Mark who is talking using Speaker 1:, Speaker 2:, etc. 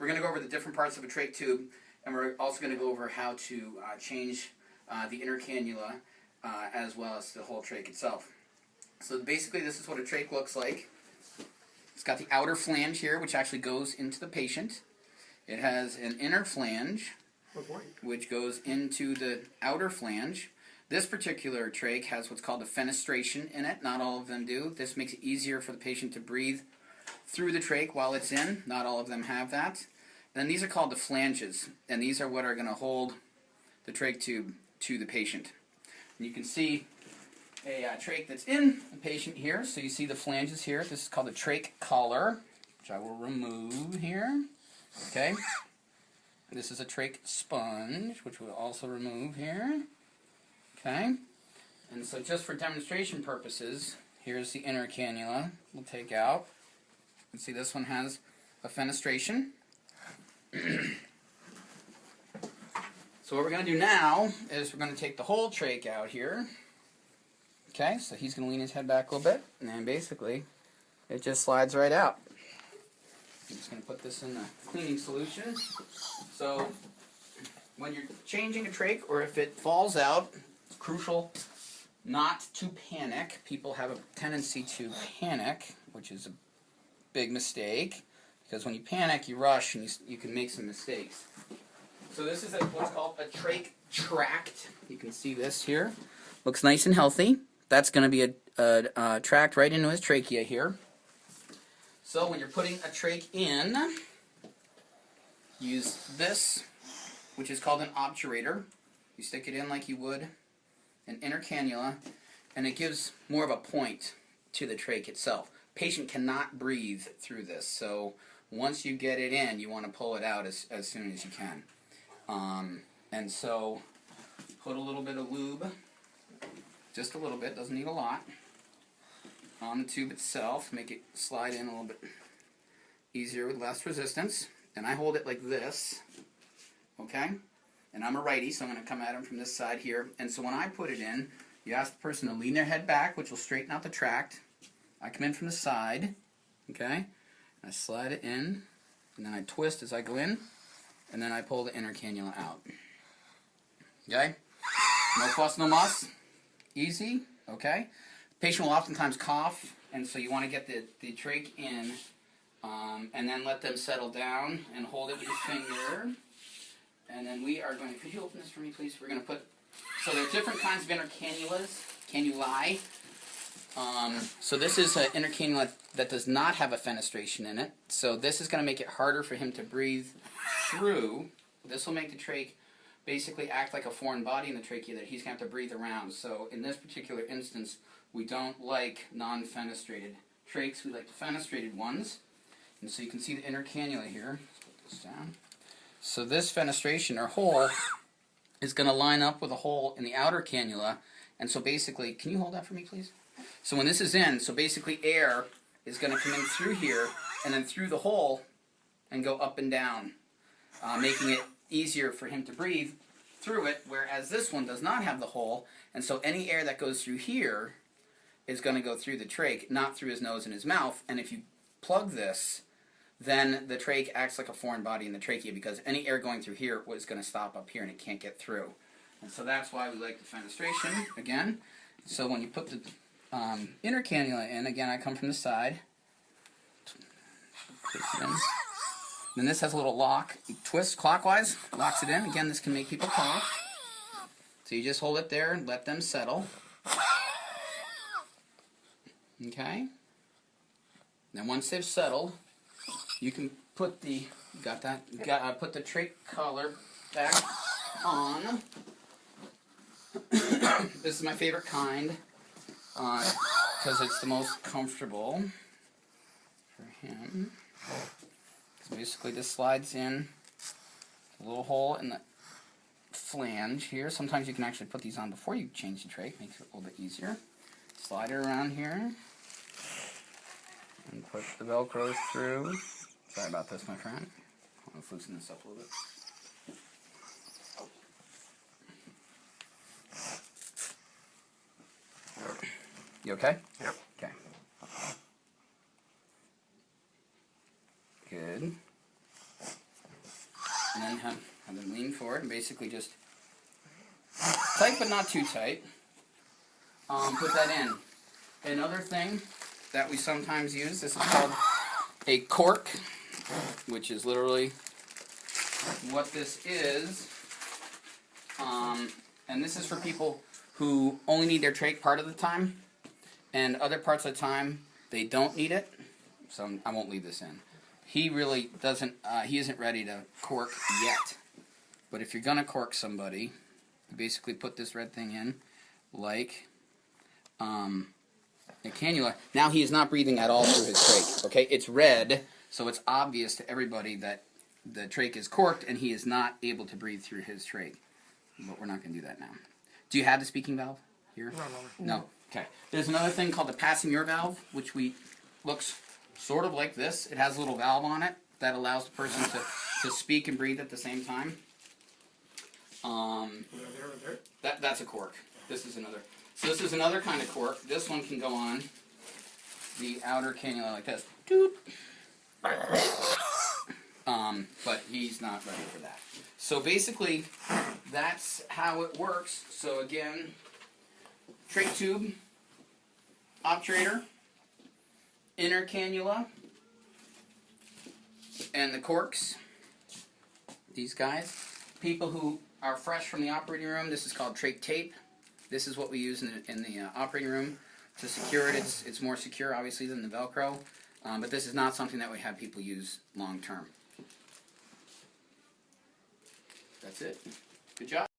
Speaker 1: we're going to go over the different parts of a trach tube, and we're also going to go over how to change the inner cannula as well as the whole trach itself. So basically this is what a trach looks like. It's got the outer flange here, which actually goes into the patient. It has an inner flange, which goes into the outer flange. This particular trach has what's called a fenestration in it. Not all of them do. This makes it easier for the patient to breathe through the trach while it's in. Not all of them have that. Then these are called the flanges, and these are what are going to hold the trach tube to the patient. And you can see a trach that's in the patient here. So you see the flanges here. This is called a trach collar, which I will remove here. Okay. This is a trach sponge, which we'll also remove here. Okay. And so just for demonstration purposes, here's the inner cannula we'll take out. You can see this one has a fenestration. So what we're going to do now is we're going to take the whole trach out here. Okay, so he's going to lean his head back a little bit, and then basically it just slides right out. I'm just going to put this in the cleaning solution. So when you're changing a trach, or if it falls out, it's crucial not to panic. People have a tendency to panic, which is a big mistake, because when you panic, you rush, and you can make some mistakes. So this is what's called a trach tract. You can see this here. Looks nice and healthy. That's going to be a tract right into his trachea here. So when you're putting a trach in, use this, which is called an obturator. You stick it in like you would an inner cannula, and it gives more of a point to the trach itself. Patient cannot breathe through this, so once you get it in, you want to pull it out as soon as you can. And so put a little bit of lube, just a little bit, doesn't need a lot, on the tube itself. Make it slide in a little bit easier with less resistance. And I hold it like this, okay? And I'm a righty, so I'm going to come at him from this side here. And so when I put it in, you ask the person to lean their head back, which will straighten out the tract. I come in from the side, okay? I slide it in, and then I twist as I go in, and then I pull the inner cannula out. Okay? No fuss, no muss. Easy, okay? The patient will oftentimes cough, and so you want to get the trach in, and then let them settle down, and hold it with your finger. And then we are going to, could you open this for me, please? We're going to put, so there are different kinds of inner cannulas, cannulae. So this is an inner cannula that does not have a fenestration in it. So this is going to make it harder for him to breathe through. This will make the trach basically act like a foreign body in the trachea that he's going to have to breathe around. So in this particular instance, we don't like non-fenestrated trachs. We like the fenestrated ones. And so you can see the inner cannula here. Let's put this down. So this fenestration or hole is going to line up with a hole in the outer cannula. And so basically, can you hold that for me, please? So when this is in, so basically air is going to come in through here and then through the hole and go up and down, making it easier for him to breathe through it, whereas this one does not have the hole, and so any air that goes through here is going to go through the trach, not through his nose and his mouth. And if you plug this, then the trach acts like a foreign body in the trachea, because any air going through here is going to stop up here and it can't get through. And so that's why we like the fenestration again. So when you put the inner cannula in, again I come from the side, twist it in. Then this has a little lock. You twist clockwise, locks it in. Again, this can make people cough. So you just hold it there and let them settle. Okay? Then once they've settled, you can put the, got that? You got put the trach collar back on. This is my favorite kind because it's the most comfortable for him. So basically this slides in a little hole in the flange here. Sometimes you can actually put these on before you change the trach, makes it a little bit easier. Slide it around here and put the Velcros through. Sorry about this, my friend. Let's loosen this up a little bit. You okay?
Speaker 2: Yep.
Speaker 1: Okay. Good. And then have them lean forward and basically just tight but not too tight. Put that in. Another thing that we sometimes use, this is called a cork, which is literally what this is. And this is for people who only need their trach part of the time, and other parts of the time they don't need it. So I won't leave this in. He really doesn't, he isn't ready to cork yet. But if you're going to cork somebody, you basically put this red thing in, like a cannula. Now he is not breathing at all through his trach. Okay, it's red, so it's obvious to everybody that the trach is corked and he is not able to breathe through his trach. But we're not going to do that now. Do you have the speaking valve here? No. Okay. There's another thing called the passenger valve, which looks sort of like this. It has a little valve on it that allows the person to speak and breathe at the same time. That's a cork. This is another. So this is another kind of cork. This one can go on the outer cannula like this. But he's not ready for that. So basically, that's how it works. So again, trach tube, obturator, inner cannula, and the corks. These guys. People who are fresh from the operating room, this is called trach tape. This is what we use in the operating room to secure it. It's more secure, obviously, than the Velcro. But this is not something that we have people use long term. That's it. Good job.